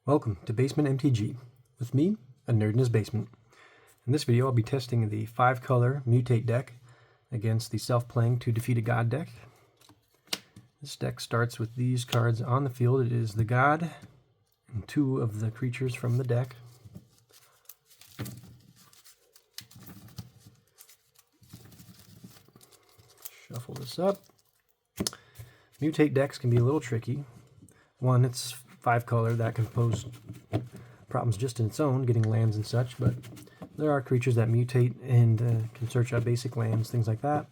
Welcome to Basement MTG, with me, a nerd in his basement. In this video I'll be testing the 5-color Mutate deck against the self-playing 2 Defeat a God deck. This deck starts with these cards on the field. It is the God and 2 of the creatures from the deck. Shuffle this up. Mutate decks can be a little tricky. One, it's 5-color, that can pose problems just in its own, getting lands and such, but there are creatures that mutate and can search out basic lands, things like that.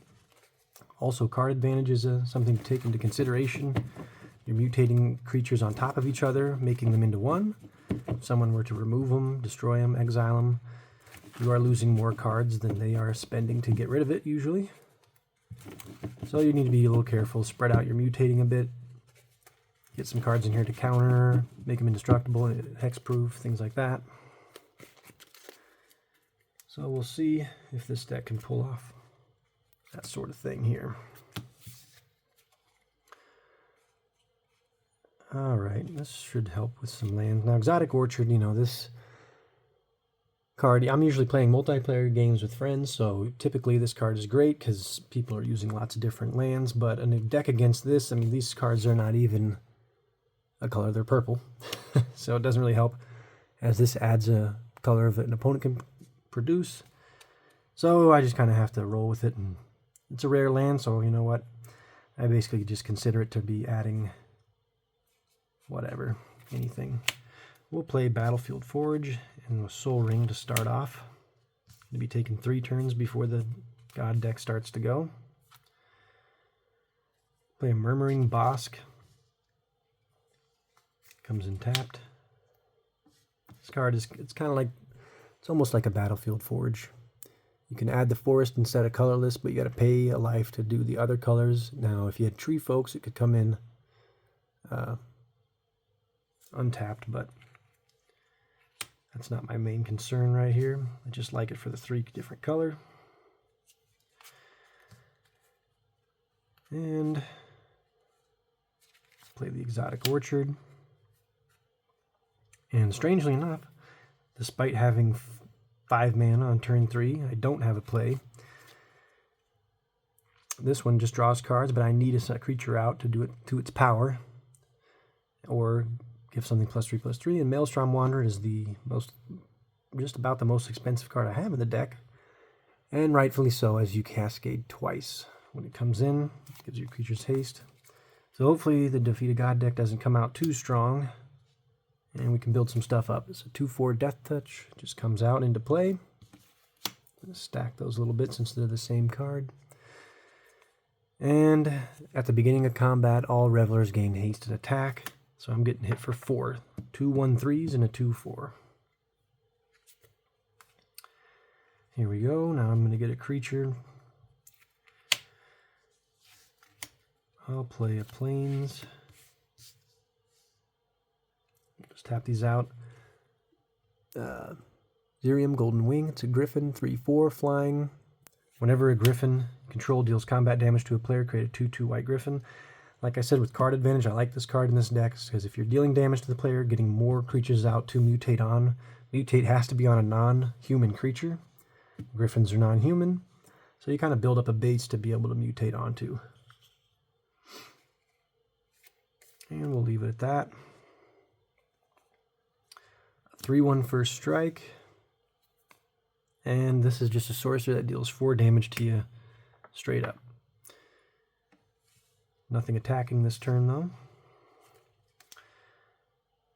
Also, card advantage is something to take into consideration. You're mutating creatures on top of each other, making them into one. If someone were to remove them, destroy them, exile them, you are losing more cards than they are spending to get rid of it, usually. So you need to be a little careful, spread out your mutating a bit. Get some cards in here to counter, make them indestructible, hexproof, things like that. So we'll see if this deck can pull off that sort of thing here. Alright, this should help with some lands. Now, Exotic Orchard, you know, this card, I'm usually playing multiplayer games with friends, so typically this card is great because people are using lots of different lands, but in a deck against this, I mean, these cards are not even a color, they're purple, so it doesn't really help, as this adds a color that an opponent can produce. So I just kind of have to roll with it, and it's a rare land, so you know what, I basically just consider it to be adding whatever, anything. We'll play Battlefield Forge and a Soul Ring to start off. Going to be taking 3 turns before the God deck starts to go. Play a Murmuring Bosk. Comes in tapped. This card is, it's kind of like, it's almost like a Battlefield Forge. You can add the forest instead of colorless, but you got to pay a life to do the other colors. Now, if you had Tree Folks, it could come in untapped, but that's not my main concern right here. I just like it for the 3 different color. And play the Exotic Orchard. And strangely enough, despite having 5 mana on turn 3, I don't have a play. This one just draws cards, but I need a creature out to do it to its power, or give something +3/+3. And Maelstrom Wanderer is the just about the most expensive card I have in the deck, and rightfully so, as you cascade twice. When it comes in, it gives your creatures haste. So hopefully the Defeat a God deck doesn't come out too strong, and we can build some stuff up. It's a 2/4 Death Touch, just comes out into play. Stack those little bits instead of the same card. And at the beginning of combat, all revelers gain hasted attack. So I'm getting hit for 4. 2 1/3s and a 2/4. Here we go. Now I'm going to get a creature. I'll play a Plains. Just tap these out. Zerium Golden Wing. It's a Griffin, 3/4 flying. Whenever a Griffin control deals combat damage to a player, create a 2/2 white Griffin. Like I said, with card advantage, I like this card in this deck because if you're dealing damage to the player, getting more creatures out to mutate on. Mutate has to be on a non-human creature. Griffins are non-human, so you kind of build up a base to be able to mutate onto. And we'll leave it at that. 3/1 first strike. And this is just a sorcerer that deals 4 damage to you straight up. Nothing attacking this turn, though.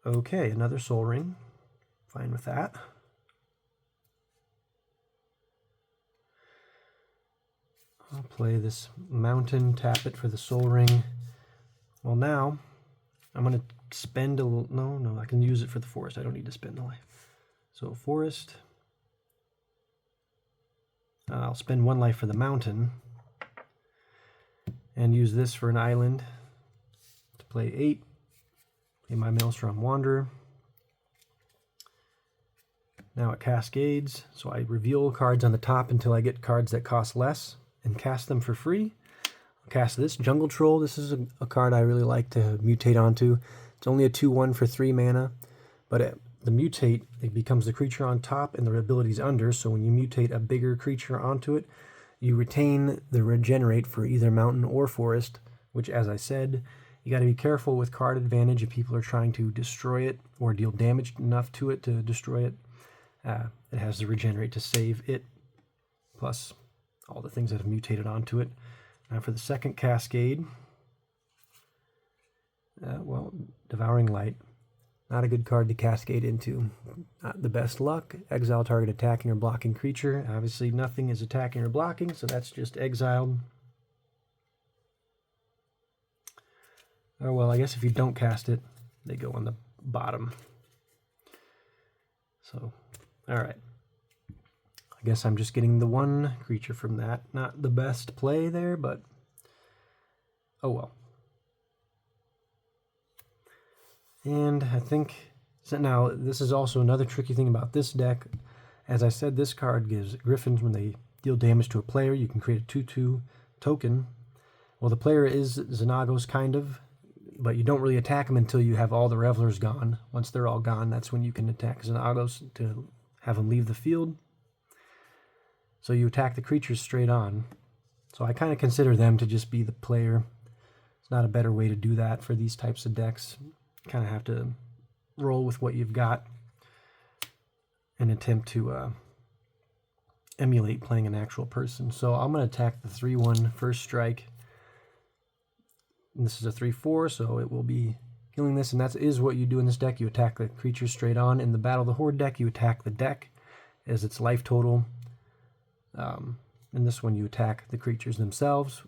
Okay, another Soul Ring. Fine with that. I'll play this Mountain, tap it for the Soul Ring. Well, now, I'm going to spend a little... No, I can use it for the Forest. I don't need to spend the life. So, Forest. I'll spend 1 life for the Mountain. And use this for an island to play 8. Play my Maelstrom Wanderer. Now it cascades, so I reveal cards on the top until I get cards that cost less and cast them for free. I'll cast this Jungle Troll. This is a card I really like to mutate onto. It's only a 2/1 for 3 mana, But the mutate, it becomes the creature on top and the abilities under, so when you mutate a bigger creature onto it, you retain the regenerate for either mountain or forest, which, as I said, you got to be careful with card advantage if people are trying to destroy it or deal damage enough to it to destroy it. It has the regenerate to save it, plus all the things that have mutated onto it. Now for the second cascade, well, Devouring Light. Not a good card to cascade into. Not the best luck. Exile target attacking or blocking creature. Obviously nothing is attacking or blocking, so that's just exiled. Oh well, I guess if you don't cast it, they go on the bottom. So, alright. I guess I'm just getting the one creature from that. Not the best play there, but oh well. And I think, so now this is also another tricky thing about this deck. As I said, this card gives Griffins, when they deal damage to a player, you can create a 2/2 token. Well, the player is Xenagos, kind of, but you don't really attack them until you have all the Revelers gone. Once they're all gone, that's when you can attack Xenagos to have them leave the field. So you attack the creatures straight on. So I kind of consider them to just be the player. It's not a better way to do that for these types of decks. Kind of have to roll with what you've got and attempt to emulate playing an actual person. So I'm going to attack the 3/1 first strike. And this is a 3/4, so it will be killing this, and that is what you do in this deck. You attack the creature straight on. In the Battle of the Horde deck, you attack the deck as its life total. In this one, you attack the creatures themselves.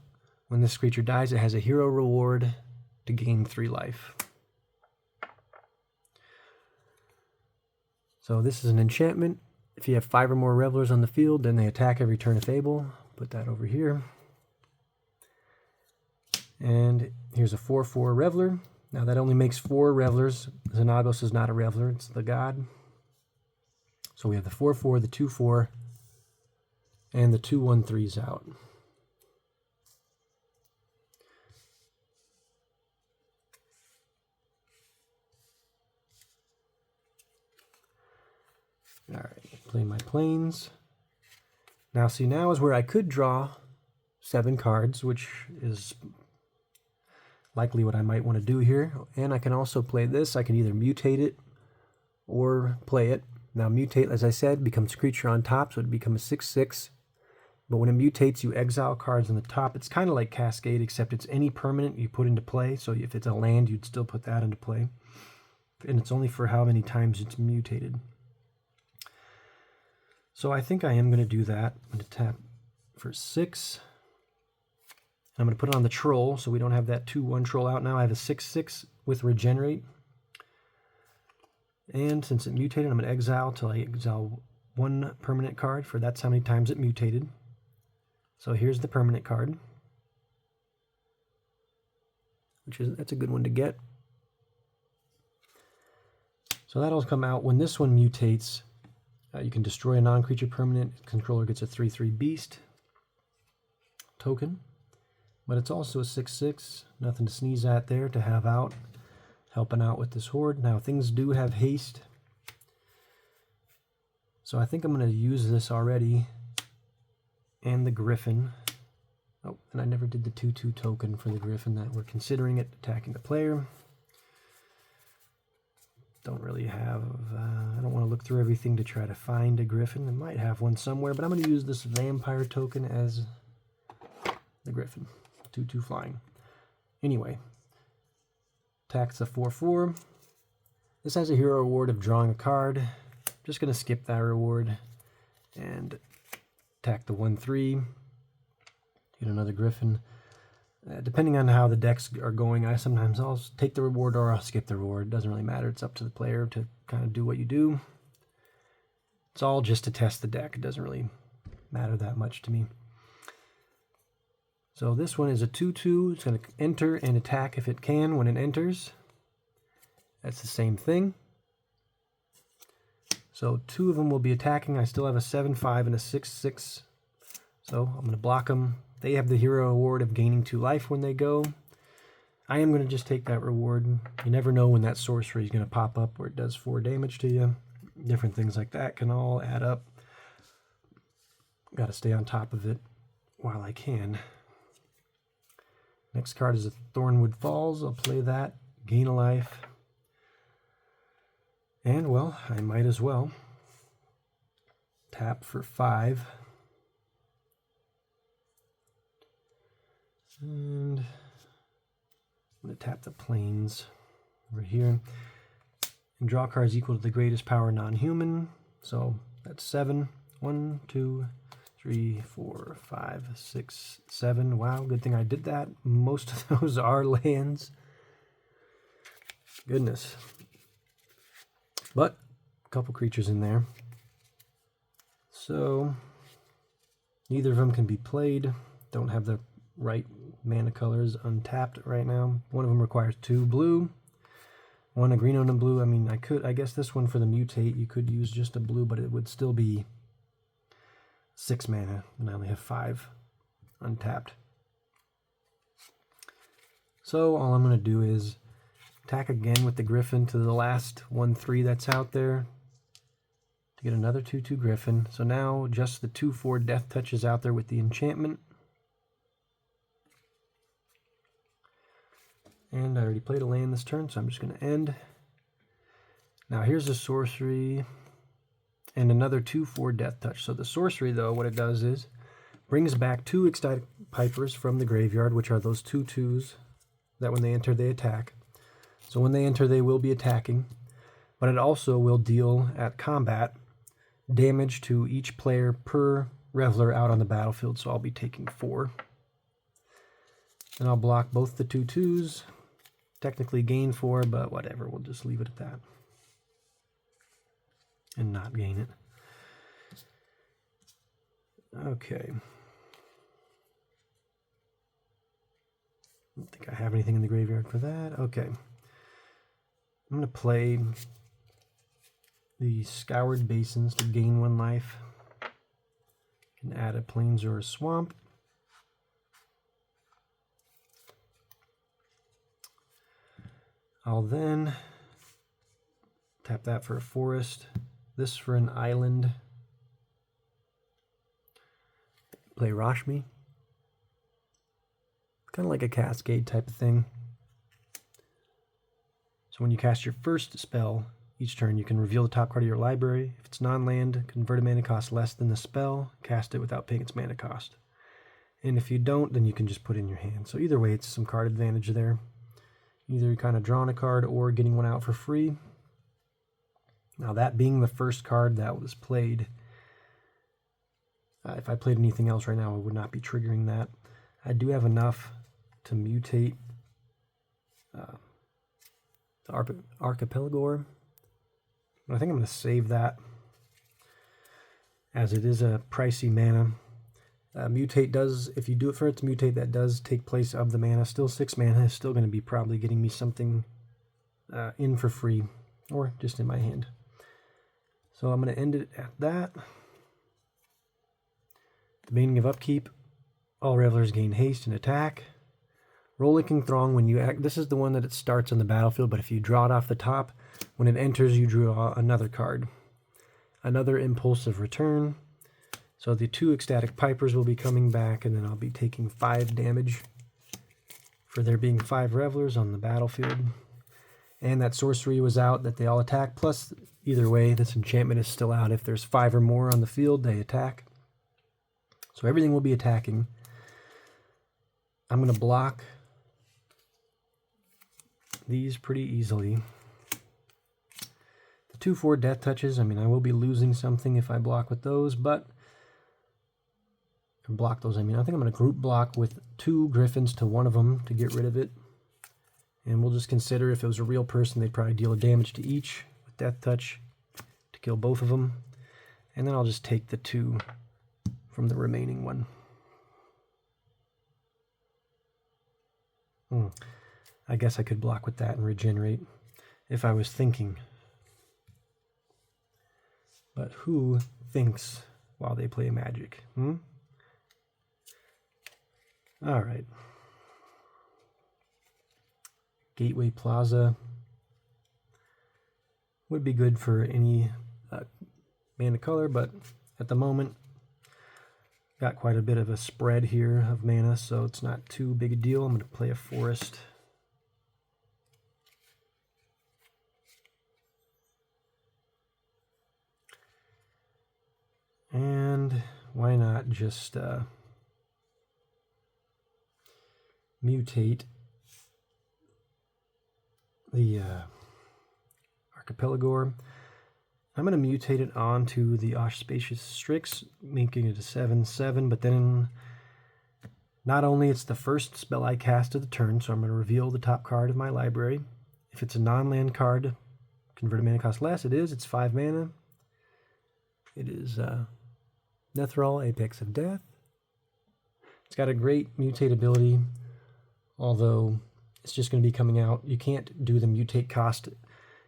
When this creature dies, it has a hero reward to gain 3 life. So this is an enchantment. If you have 5 or more Revelers on the field, then they attack every turn if able. Put that over here. And here's a 4/4 Reveler. Now that only makes 4 Revelers. Xenagos is not a Reveler, it's the god. So we have the 4/4, the 2/4, and the 2/1/3s out. Alright, play my planes. Now see, now is where I could draw 7 cards, which is likely what I might want to do here. And I can also play this. I can either mutate it or play it. Now mutate, as I said, becomes creature on top, so it becomes a 6/6. But when it mutates, you exile cards on the top. It's kind of like Cascade, except it's any permanent you put into play. So if it's a land, you'd still put that into play. And it's only for how many times it's mutated. So I think I am going to do that. I'm going to tap for 6. I'm going to put it on the troll, so we don't have that 2/1 troll out now. I have a 6/6 with regenerate. And since it mutated, I'm going to exile till I exile 1 permanent card, for that's how many times it mutated. So here's the permanent card, that's a good one to get. So that'll come out when this one mutates. You can destroy a non-creature permanent. Controller gets a 3/3 beast token. But it's also a 6/6. Nothing to sneeze at there to have out. Helping out with this horde. Now things do have haste. So I think I'm going to use this already. And the Griffin. Oh, and I never did the 2/2 token for the Griffin. That we're considering it attacking the player. Don't really have, I don't want to look through everything to try to find a Griffin. I might have one somewhere, but I'm going to use this Vampire token as the Griffin. 2/2 flying. Anyway, attacks a 4/4. This has a hero reward of drawing a card. Just going to skip that reward and attack the 1/3. Get another Griffin. Depending on how the decks are going, sometimes I'll take the reward or I'll skip the reward. It doesn't really matter. It's up to the player to kind of do what you do. It's all just to test the deck. It doesn't really matter that much to me. So this one is a 2/2. It's going to enter and attack if it can when it enters. That's the same thing. So 2 of them will be attacking. I still have a 7/5 and a 6/6. So I'm going to block them. They have the hero award of gaining 2 life when they go. I am going to just take that reward. You never know when that sorcery is going to pop up where it does 4 damage to you. Different things like that can all add up. Got to stay on top of it while I can. Next card is a Thornwood Falls. I'll play that. Gain a life. And, well, I might as well tap for 5. And I'm going to tap the plains over here. And draw cards equal to the greatest power non-human. So that's 7. 1, 2, 3, 4, 5, 6, 7. Wow, good thing I did that. Most of those are lands. Goodness. But a couple creatures in there. So neither of them can be played. Don't have the right mana colors untapped right now. One of them requires 2 blue. 1 a green and a blue. I mean, I guess this one for the mutate, you could use just a blue, but it would still be 6 mana, and I only have 5 untapped. So all I'm going to do is attack again with the Griffin to the last 1/3 that's out there to get another 2/2 Griffin. So now just the 2/4 Death Touch is out there with the enchantment. And I already played a land this turn, so I'm just going to end. Now here's the sorcery and another 2/4 Death Touch. So the sorcery, though, what it does is brings back 2 Ecstatic Pipers from the graveyard, which are those 2/2s that when they enter, they attack. So when they enter, they will be attacking. But it also will deal at combat damage to each player per Reveler out on the battlefield. So I'll be taking 4. And I'll block both the 2/2s. Technically gain 4, but whatever. We'll just leave it at that. And not gain it. Okay. I don't think I have anything in the graveyard for that. Okay. I'm going to play the Scoured Basins to gain 1 life. Can add a Plains or a Swamp. I'll then tap that for a forest, this for an island, play Rashmi. Kind of like a cascade type of thing. So when you cast your first spell each turn, you can reveal the top card of your library. If it's non-land, convert a mana cost less than the spell, cast it without paying its mana cost. And if you don't, then you can just put it in your hand. So either way, it's some card advantage there. Either kind of drawing a card or getting one out for free. Now that being the first card that was played, if I played anything else right now, I would not be triggering that. I do have enough to mutate the Archipelagor, but I think I'm going to save that as it is a pricey mana. Mutate does, if you do it for its mutate, that does take place of the mana. Still 6 mana is still going to be probably getting me something in for free, or just in my hand. So I'm going to end it at that. At the beginning of upkeep, all Revelers gain haste and attack. Rollicking Throng, when you act, this is the one that it starts on the battlefield, but if you draw it off the top, when it enters, you draw another card. Another Impulsive Return. So the 2 Ecstatic Pipers will be coming back, and then I'll be taking 5 damage for there being 5 Revelers on the battlefield. And that sorcery was out that they all attack, plus either way, this enchantment is still out. If there's 5 or more on the field, they attack. So everything will be attacking. I'm going to block these pretty easily. The 2/4 Death Touches, I mean, I will be losing something if I block with those, but block those, I mean, I think I'm going to group block with 2 Griffins to one of them to get rid of it. And we'll just consider if it was a real person, they'd probably deal a damage to each with Death Touch to kill both of them. And then I'll just take the 2 from the remaining one. I guess I could block with that and regenerate if I was thinking. But who thinks while they play Magic? All right. Gateway Plaza would be good for any mana color, but at the moment got quite a bit of a spread here of mana, so it's not too big a deal. I'm going to play a forest. And why not just mutate the Archipelago. I'm going to mutate it onto the Auspicious Strix, making it a 7/7, but then not only it's the first spell I cast of the turn, so I'm going to reveal the top card of my library. If it's a non-land card, converted mana cost less, it is. It's 5 mana. It is Nethrall, Apex of Death. It's got a great mutate ability, although it's just going to be coming out. You can't do the mutate cost.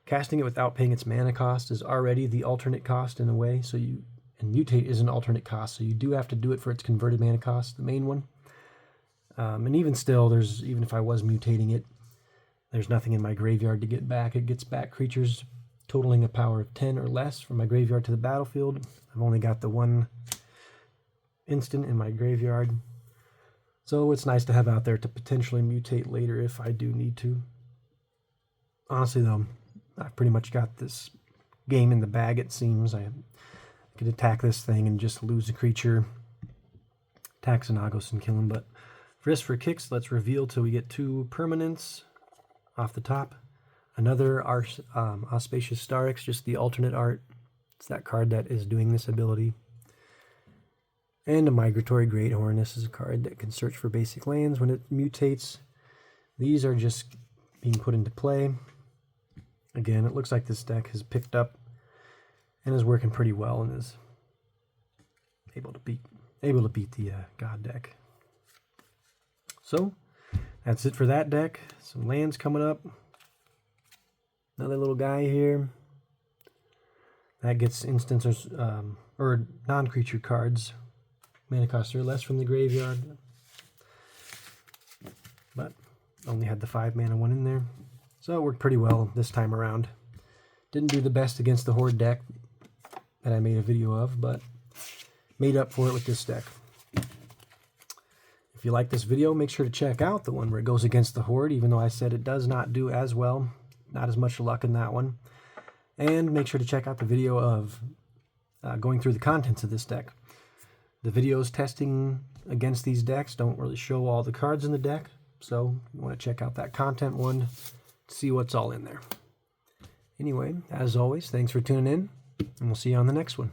Casting it without paying its mana cost is already the alternate cost in a way, and mutate is an alternate cost, so you do have to do it for its converted mana cost, the main one. And even still, even if I was mutating it, there's nothing in my graveyard to get back. It gets back creatures totaling a power of 10 or less from my graveyard to the battlefield. I've only got the one instant in my graveyard, so it's nice to have out there to potentially mutate later if I do need to. Honestly though, I've pretty much got this game in the bag, it seems. I could attack this thing and just lose a creature, attack Xenagos and kill him, but for kicks, let's reveal till we get 2 permanents off the top. Another Auspicious Starix, just the alternate art. It's that card that is doing this ability. And a Migratory Greathorn. This is a card that can search for basic lands when it mutates. These are just being put into play. Again, it looks like this deck has picked up and is working pretty well and is able to beat the God deck. So that's it for that deck. Some lands coming up. Another little guy here that gets instants or non-creature cards. Mana cost or less from the graveyard, but only had the 5 mana one in there. So it worked pretty well this time around. Didn't do the best against the Horde deck that I made a video of, but made up for it with this deck. If you like this video, make sure to check out the one where it goes against the Horde, even though I said it does not do as well. Not as much luck in that one. And make sure to check out the video of going through the contents of this deck. The videos testing against these decks don't really show all the cards in the deck, so you want to check out that content one to see what's all in there. Anyway, as always, thanks for tuning in, and we'll see you on the next one.